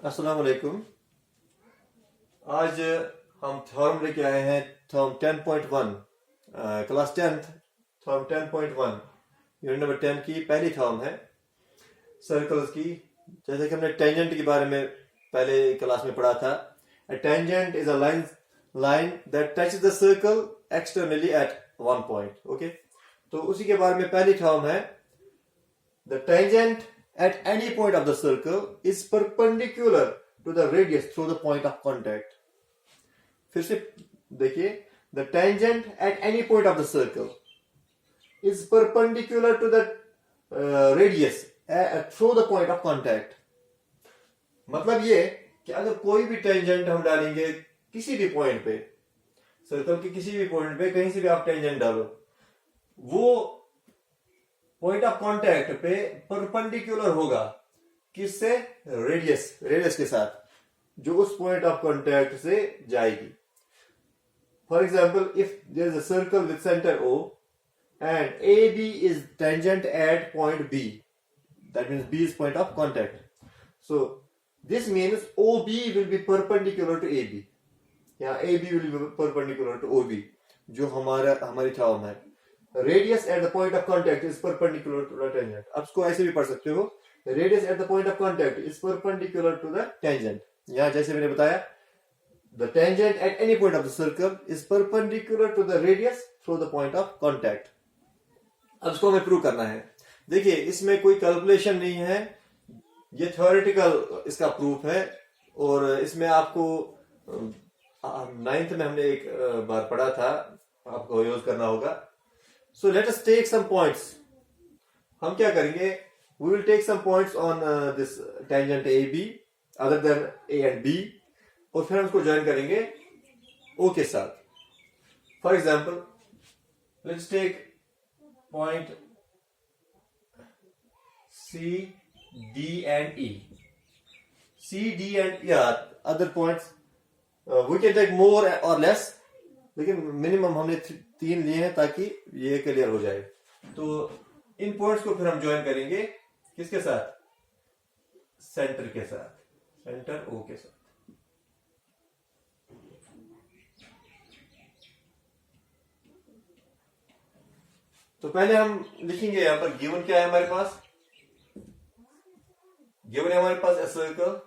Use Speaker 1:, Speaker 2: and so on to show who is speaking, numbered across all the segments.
Speaker 1: अस्सलाम वालेकुम। आज हम थ्योरम लेके आए हैं theorem 10.1 class 10th theorem 10.1 unit number 10 की पहली थ्योरम है सर्कल्स की। जैसे कि हमने टेंजेंट के बारे में पहले क्लास में पढ़ा था। A tangent is a line that touches the circle externally at one point. Okay? तो उसी के बारे में पहली थ्योरम है The tangent at any point of the circle is perpendicular to the radius through the point of contact. फिर से देखिए, the tangent at any point of the circle is perpendicular to the radius through the point of contact. मतलब ये कि अगर कोई भी tangent हम डालेंगे किसी भी पॉइंट पे, सर्कल के किसी भी पॉइंट पे कहीं से भी आप टेंजेंट डालो, वो पॉइंट ऑफ कांटेक्ट पे परपेंडिकुलर होगा किससे? रेडियस के साथ जो उस पॉइंट ऑफ कांटेक्ट से जाएगी। For example, if there is a circle with centre O and AB is tangent at point B, that means B is point of contact. So this means OB will be perpendicular to AB. यहाँ AB will be perpendicular to OB, जो हमारी theorem है। Radius at the point of contact is perpendicular to the tangent. अब इसको ऐसे भी पढ़ सकते हो, radius at the point of contact is perpendicular to the tangent. यहाँ जैसे मैंने बताया, the tangent at any point of the circle is perpendicular to the radius through the point of contact. अब इसको हमें प्रूव करना है। देखिए, इसमें कोई कैलकुलेशन नहीं है, ये थ्योरेटिकल इसका प्रूफ है। और इसमें आपको 9th में हमने एक बार पढ़ा था, आपको यूज करना होगा। So let us take some points. हम क्या करेंगे? We will take some points on this tangent AB other than A and B, और फिर हम उसको ज्वाइन करेंगे O के साथ। For example, let's take point C, D and E. C, D and E are other points. We can take more or less, लेकिन minimum हमने 3 लिए हैं ताकि ये क्लियर हो जाए। तो इन पॉइंट्स को फिर हम ज्वाइन करेंगे किसके साथ? सेंटर के साथ, सेंटर O के साथ। तो पहले हम लिखेंगे यहां पर गिवन क्या है हमारे पास। गिवन है हमारे पास a circle,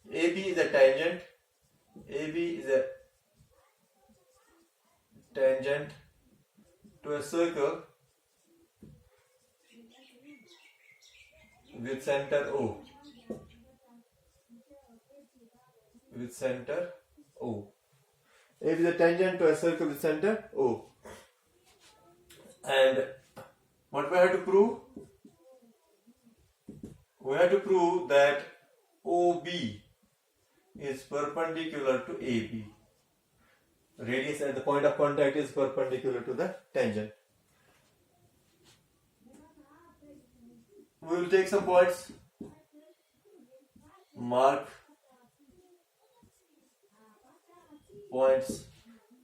Speaker 1: AB is a tangent, AB is a tangent to a circle with center O. With center O. AB is a tangent to a circle with center O. And what we have to prove? We have to prove that OB is perpendicular to AB. Radius at the point of contact is perpendicular to the tangent. We will take some points. Mark points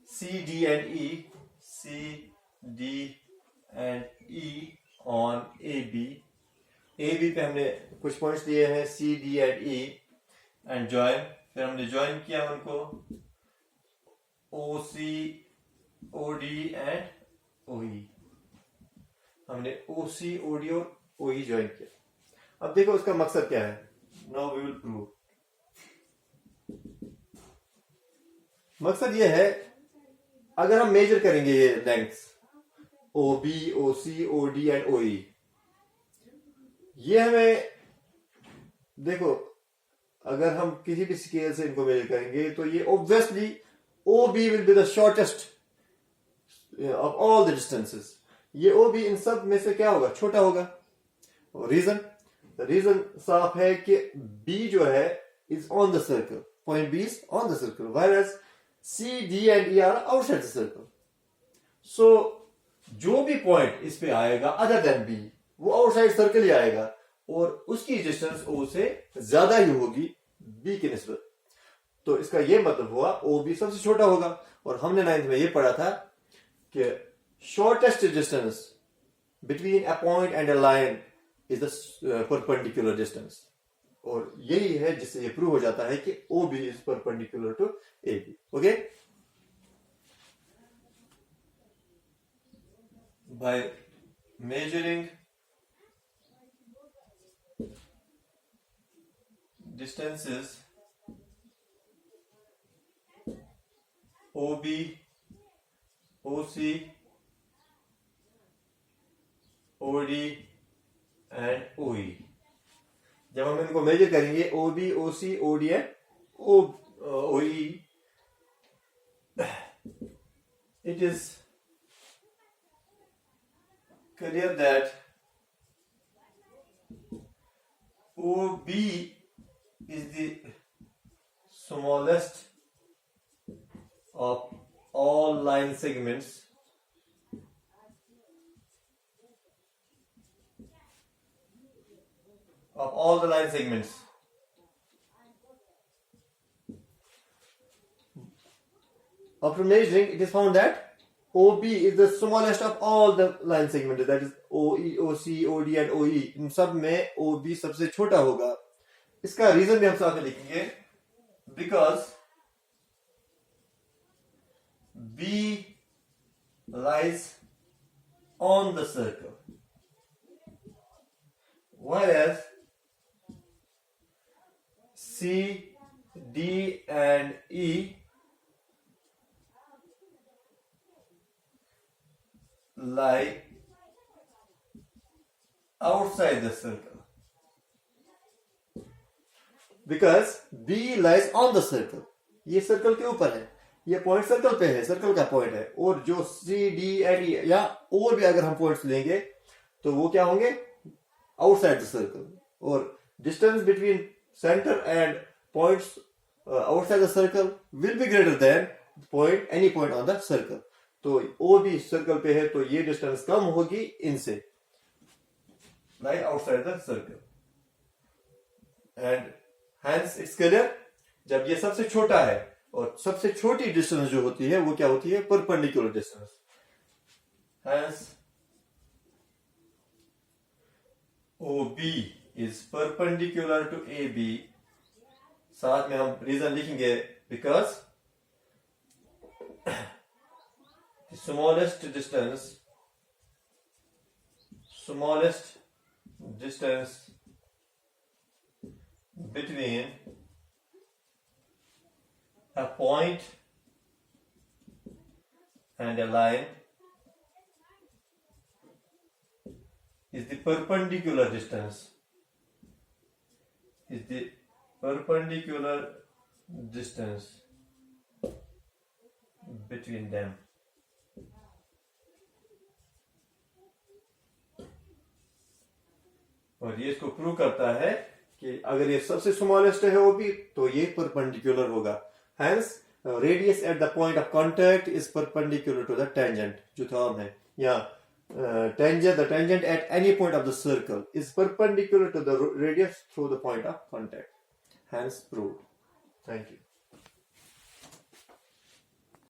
Speaker 1: C, D and E. C, D and E on AB. AB पे हमने कुछ points दिए हैं C, D and E and join. फिर हमने join किया उनको OC, OD and OE. हमने OC, OD और OE ज्वाइन किया। अब देखो उसका मकसद क्या है। Now we will prove. मकसद ये है, अगर हम मेजर करेंगे ये lengths OB, OC, OD and OE, ये हमें देखो, अगर हम किसी भी स्केल से इनको मेजर करेंगे तो ये obviously OB will be the shortest of all the distances. ये OB इन सब में से क्या होगा? छोटा होगा। रीजन साफ है कि B जो है is on the circle. Point B is on the circle, whereas C, D and E are outside the circle. So जो भी पॉइंट इस पे आएगा other than B, वो आउटसाइड सर्कल ही आएगा और उसकी डिस्टेंस O से ज्यादा ही होगी B की निस्बत। तो इसका ये मतलब हुआ OB सबसे छोटा होगा। और हमने 9th में ये पढ़ा था कि shortest distance between a point and a line is the perpendicular distance. और यही है जिससे ये प्रूव हो जाता है कि OB is perpendicular to AB. Okay, by measuring distances OB, OC, OD and OE. जब हम इनको मेजर करेंगे OB, OC, OD and OE, it is clear that OB is the smallest of all line segments of all the line segments. After measuring, it is found that OB is the smallest of all the line segments, that is OE, OC, OD and OE. इन सब में OB सबसे छोटा होगा. इसका reason भी हम साथ में लिखेंगे. Because B lies on the circle, whereas C, D and E lie outside the circle. Because B lies on the circle. ये सर्कल के ऊपर है, ये पॉइंट सर्कल पे है, सर्कल का पॉइंट है. और जो C, D and E या और भी अगर हम पॉइंट्स लेंगे तो वो क्या होंगे? Outside the circle. और distance between centre and points outside the circle will be greater than point any point on the circle. तो OB सर्कल पे है तो ये डिस्टेंस कम होगी इनसे, like outside the circle. And hence it's clear, जब ये सबसे छोटा है और सबसे छोटी डिस्टेंस जो होती है वो क्या होती है? Perpendicular distance. Hence OB is perpendicular to AB. साथ में हम रीजन लिखेंगे, because the smallest distance between a point and a line is the perpendicular distance, between them. और ये इसको प्रूव करता है कि अगर ये सबसे स्मॉलेस्ट है OB तो ये परपेंडिकुलर होगा. Hence radius at the point of contact is perpendicular to the tangent, जो थर्म है. या the tangent at any point of the circle is perpendicular to the radius through the point of contact. Hence proved. Thank you.